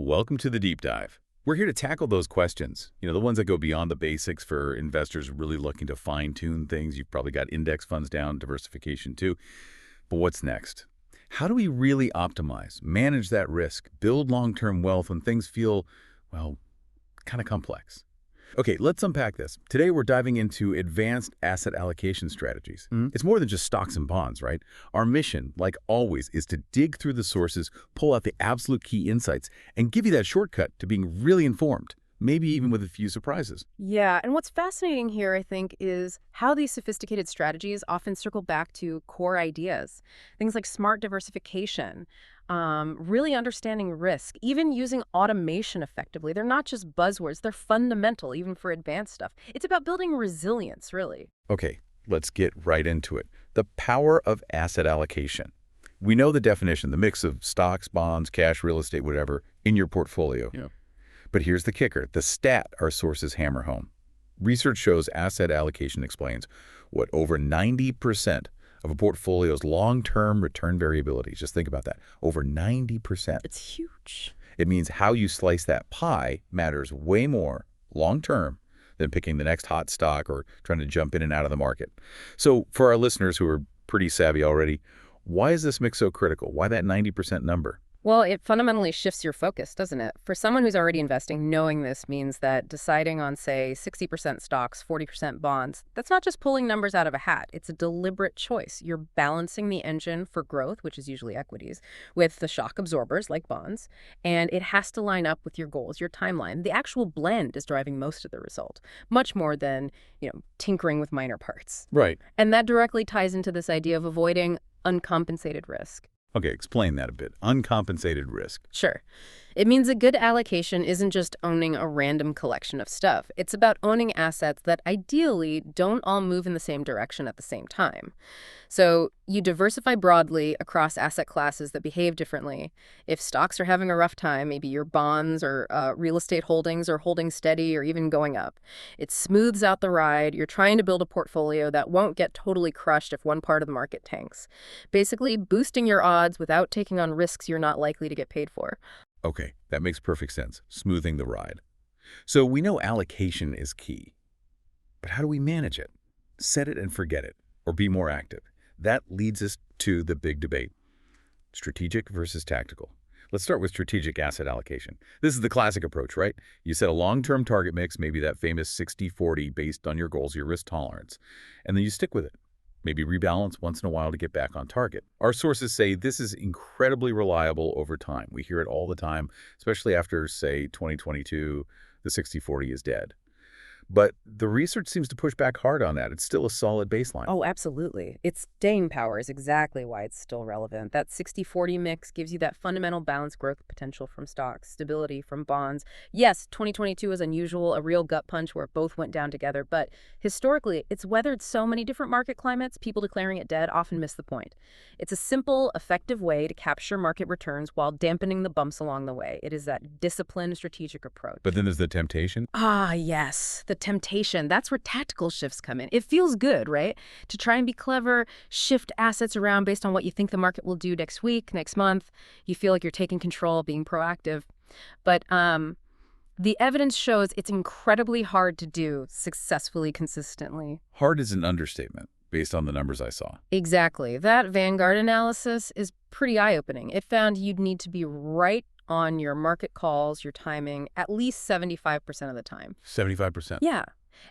Welcome to the deep dive. We're here to tackle those questions, the ones that go beyond the basics for investors really looking to fine-tune things. You've probably got index funds down, diversification too. But what's next? How do we really optimize, manage that risk, build long-term wealth when things feel, well, kind of complex? Okay, let's unpack this. Today, we're diving into advanced asset allocation strategies. It's more than just stocks and bonds, right? Our mission, like always, is to dig through the sources, pull out the absolute key insights, and give you that shortcut to being really informed, maybe even with a few surprises. Yeah, and what's fascinating here, I think, is how these sophisticated strategies often circle back to core ideas. Things like smart diversification, really understanding risk, even using automation effectively. They're not just buzzwords, they're fundamental, even for advanced stuff. It's about building resilience, really. Okay, let's get right into it. The power of asset allocation. We know the definition, the mix of stocks, bonds, cash, real estate, whatever, in your portfolio. Yeah. But here's the kicker, the stat our sources hammer home. Research shows asset allocation explains what over 90% of a portfolio's long-term return variability. Just think about that. Over 90%. It's huge. It means how you slice that pie matters way more long-term than picking the next hot stock or trying to jump in and out of the market. So for our listeners who are pretty savvy already, why is this mix so critical? Why that 90% number? Well, it fundamentally shifts your focus, doesn't it? For someone who's already investing, knowing this means that deciding on, say, 60% stocks, 40% bonds, that's not just pulling numbers out of a hat. It's a deliberate choice. You're balancing the engine for growth, which is usually equities, with the shock absorbers like bonds, and it has to line up with your goals, your timeline. The actual blend is driving most of the result, much more than, tinkering with minor parts. Right. And that directly ties into this idea of avoiding uncompensated risk. Okay, explain that a bit. Uncompensated risk. Sure. It means a good allocation isn't just owning a random collection of stuff. It's about owning assets that ideally don't all move in the same direction at the same time. So you diversify broadly across asset classes that behave differently. If stocks are having a rough time, maybe your bonds or real estate holdings are holding steady or even going up. It smooths out the ride. You're trying to build a portfolio that won't get totally crushed if one part of the market tanks. Basically, boosting your odds without taking on risks you're not likely to get paid for. Okay, that makes perfect sense. Smoothing the ride. So we know allocation is key. But how do we manage it? Set it and forget it, or be more active. That leads us to the big debate. Strategic versus tactical. Let's start with strategic asset allocation. This is the classic approach, right? You set a long-term target mix, maybe that famous 60-40 based on your goals, your risk tolerance, and then you stick with it. Maybe rebalance once in a while to get back on target. Our sources say this is incredibly reliable over time. We hear it all the time, especially after, say, 2022, the 60-40 is dead. But the research seems to push back hard on that. It's still a solid baseline. Oh, absolutely. Its staying power is exactly why it's still relevant. That 60-40 mix gives you that fundamental balanced growth potential from stocks, stability from bonds. Yes, 2022 was unusual, a real gut punch where both went down together, but historically, it's weathered so many different market climates, people declaring it dead often miss the point. It's a simple, effective way to capture market returns while dampening the bumps along the way. It is that disciplined, strategic approach. But then there's the temptation. Ah, yes, the temptation. That's where tactical shifts come in. It feels good, right? To try and be clever, shift assets around based on what you think the market will do next week, next month. You feel like you're taking control, being proactive. But the evidence shows it's incredibly hard to do successfully, consistently. Hard is an understatement based on the numbers I saw. Exactly. That Vanguard analysis is pretty eye-opening. It found you'd need to be right on your market calls, your timing, at least 75% of the time. 75%? Yeah.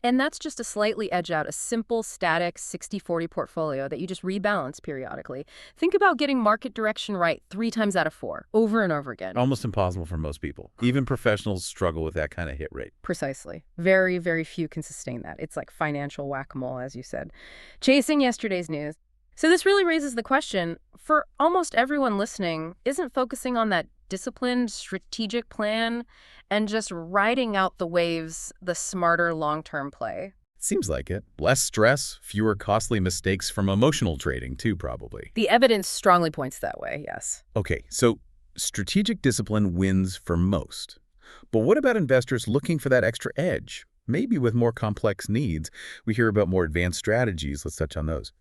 And that's just to slightly edge out a simple, static 60-40 portfolio that you just rebalance periodically. Think about getting market direction right 3 times out of 4, over and over again. Almost impossible for most people. Even professionals struggle with that kind of hit rate. Precisely. Very, very few can sustain that. It's like financial whack-a-mole, as you said. Chasing yesterday's news. So this really raises the question, for almost everyone listening, isn't focusing on that disciplined, strategic plan and just riding out the waves the smarter long-term play? Seems like it. Less stress, fewer costly mistakes from emotional trading too, probably. The evidence strongly points that way, yes. Okay, so strategic discipline wins for most. But what about investors looking for that extra edge? Maybe with more complex needs. We hear about more advanced strategies. Let's touch on those.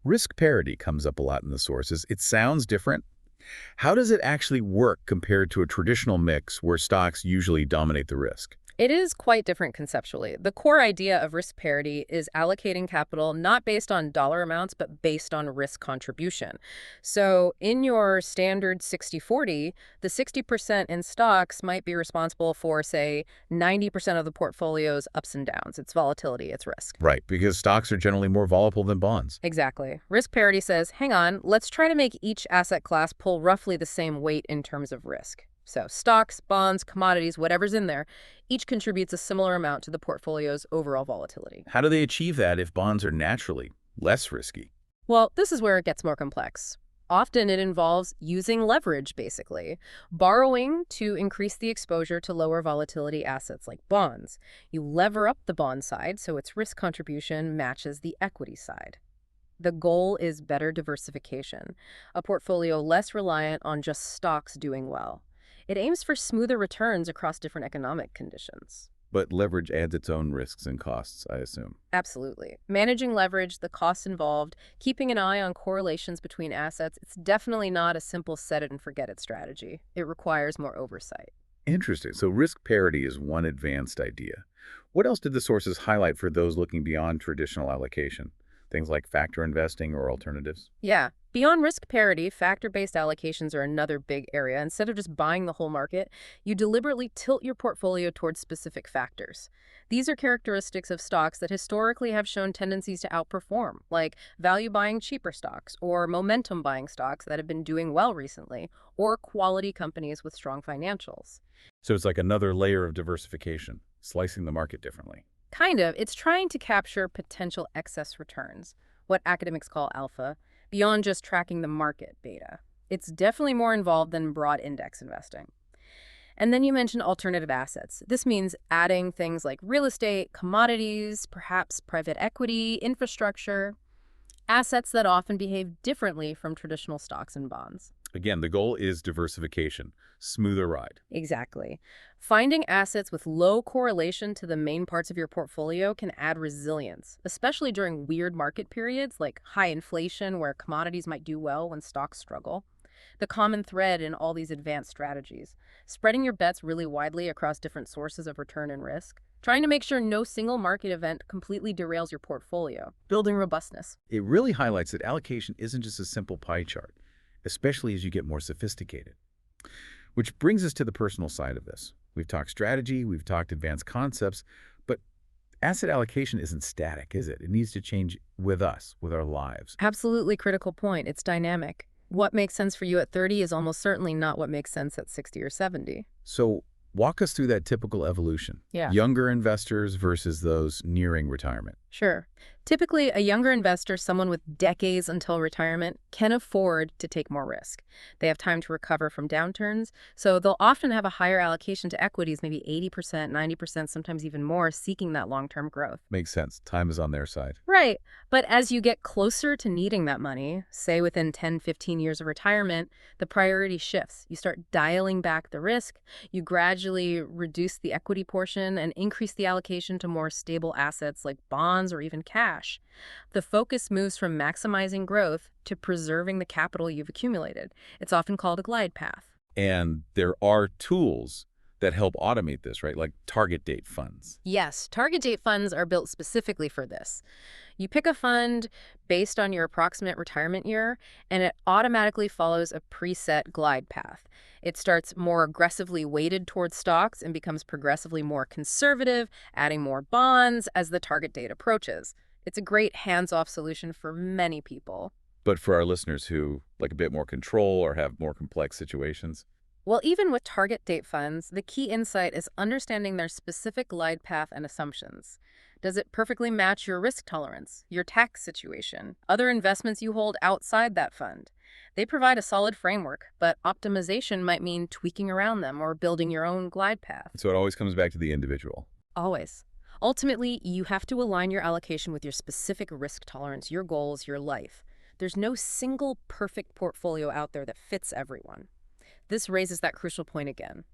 Risk parity comes up a lot in the sources. It sounds different, How does it actually work compared to a traditional mix where stocks usually dominate the risk? It is quite different conceptually. The core idea of risk parity is allocating capital not based on dollar amounts, but based on risk contribution. So in your standard 60/40, the 60% in stocks might be responsible for, say, 90% of the portfolio's ups and downs, its volatility, its risk. Right, because stocks are generally more volatile than bonds. Exactly. Risk parity says, hang on, let's try to make each asset class pull roughly the same weight in terms of risk. So stocks, bonds, commodities, whatever's in there, each contributes a similar amount to the portfolio's overall volatility. How do they achieve that if bonds are naturally less risky? Well, this is where it gets more complex. Often it involves using leverage, basically, borrowing to increase the exposure to lower volatility assets like bonds. You lever up the bond side so its risk contribution matches the equity side. The goal is better diversification, a portfolio less reliant on just stocks doing well. It aims for smoother returns across different economic conditions. But leverage adds its own risks and costs, I assume. Absolutely. Managing leverage, the costs involved, keeping an eye on correlations between assets, it's definitely not a simple set it and forget it strategy. It requires more oversight. Interesting. So risk parity is one advanced idea. What else did the sources highlight for those looking beyond traditional allocation? Things like factor investing or alternatives? Yeah. Beyond risk parity, factor-based allocations are another big area. Instead of just buying the whole market, you deliberately tilt your portfolio towards specific factors. These are characteristics of stocks that historically have shown tendencies to outperform, like value buying cheaper stocks, or momentum buying stocks that have been doing well recently, or quality companies with strong financials. So it's like another layer of diversification, slicing the market differently. Kind of. It's trying to capture potential excess returns, what academics call alpha, beyond just tracking the market beta. It's definitely more involved than broad index investing. And then you mentioned alternative assets. This means adding things like real estate, commodities, perhaps private equity, infrastructure, assets that often behave differently from traditional stocks and bonds. Again, the goal is diversification, smoother ride. Exactly. Finding assets with low correlation to the main parts of your portfolio can add resilience, especially during weird market periods like high inflation where commodities might do well when stocks struggle. The common thread in all these advanced strategies, spreading your bets really widely across different sources of return and risk, trying to make sure no single market event completely derails your portfolio, building robustness. It really highlights that allocation isn't just a simple pie chart, especially as you get more sophisticated. Which brings us to the personal side of this. We've talked strategy, we've talked advanced concepts, but asset allocation isn't static, is it? It needs to change with us, with our lives. Absolutely critical point. It's dynamic. What makes sense for you at 30 is almost certainly not what makes sense at 60 or 70. So walk us through that typical evolution. Yeah. Younger investors versus those nearing retirement. Sure. Typically, a younger investor, someone with decades until retirement, can afford to take more risk. They have time to recover from downturns, so they'll often have a higher allocation to equities, maybe 80%, 90%, sometimes even more, seeking that long-term growth. Makes sense. Time is on their side. Right. But as you get closer to needing that money, say within 10, 15 years of retirement, the priority shifts. You start dialing back the risk, you gradually reduce the equity portion and increase the allocation to more stable assets like bonds or even cash. The focus moves from maximizing growth to preserving the capital you've accumulated. It's often called a glide path. And there are tools that help automate this, right? Like target date funds. Yes, target date funds are built specifically for this. You pick a fund based on your approximate retirement year, and it automatically follows a preset glide path. It starts more aggressively weighted towards stocks and becomes progressively more conservative, adding more bonds as the target date approaches. It's a great hands-off solution for many people. But for our listeners who like a bit more control or have more complex situations, Well, even with target date funds, the key insight is understanding their specific glide path and assumptions. Does it perfectly match your risk tolerance, your tax situation, other investments you hold outside that fund? They provide a solid framework, but optimization might mean tweaking around them or building your own glide path. so it always comes back to the individual. Always. Ultimately, you have to align your allocation with your specific risk tolerance, your goals, your life. There's no single perfect portfolio out there that fits everyone. This raises that crucial point again.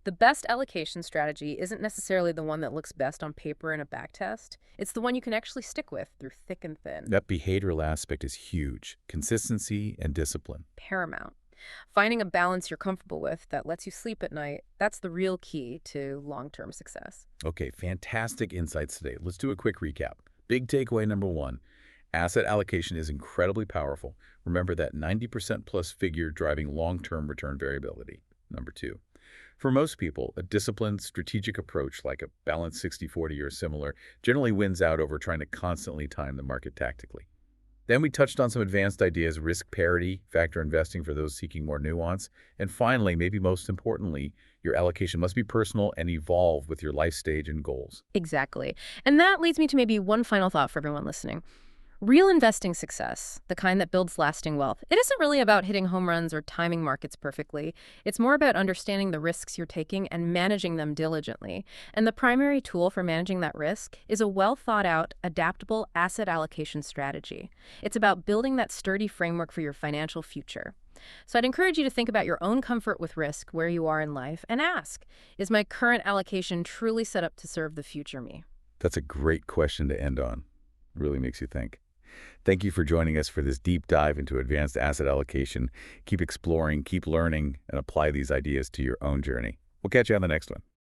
The best allocation strategy isn't necessarily the one that looks best on paper in a backtest. It's the one you can actually stick with through thick and thin. That behavioral aspect is huge. Consistency and discipline. Paramount. Finding a balance you're comfortable with that lets you sleep at night, that's the real key to long-term success. Okay, fantastic insights today. Let's do a quick recap. Big takeaway number one, asset allocation is incredibly powerful. Remember that 90% plus figure driving long-term return variability. Number two, for most people, a disciplined, strategic approach like a balanced 60-40 or similar generally wins out over trying to constantly time the market tactically. Then we touched on some advanced ideas, risk parity, factor investing for those seeking more nuance. And finally, maybe most importantly, your allocation must be personal and evolve with your life stage and goals. Exactly. And that leads me to maybe one final thought for everyone listening. Real investing success, the kind that builds lasting wealth, it isn't really about hitting home runs or timing markets perfectly. It's more about understanding the risks you're taking and managing them diligently. And the primary tool for managing that risk is a well-thought-out, adaptable asset allocation strategy. It's about building that sturdy framework for your financial future. So I'd encourage you to think about your own comfort with risk, where you are in life, and ask, is my current allocation truly set up to serve the future me? That's a great question to end on. It really makes you think. Thank you for joining us for this deep dive into advanced asset allocation. Keep exploring, keep learning, and apply these ideas to your own journey. We'll catch you on the next one.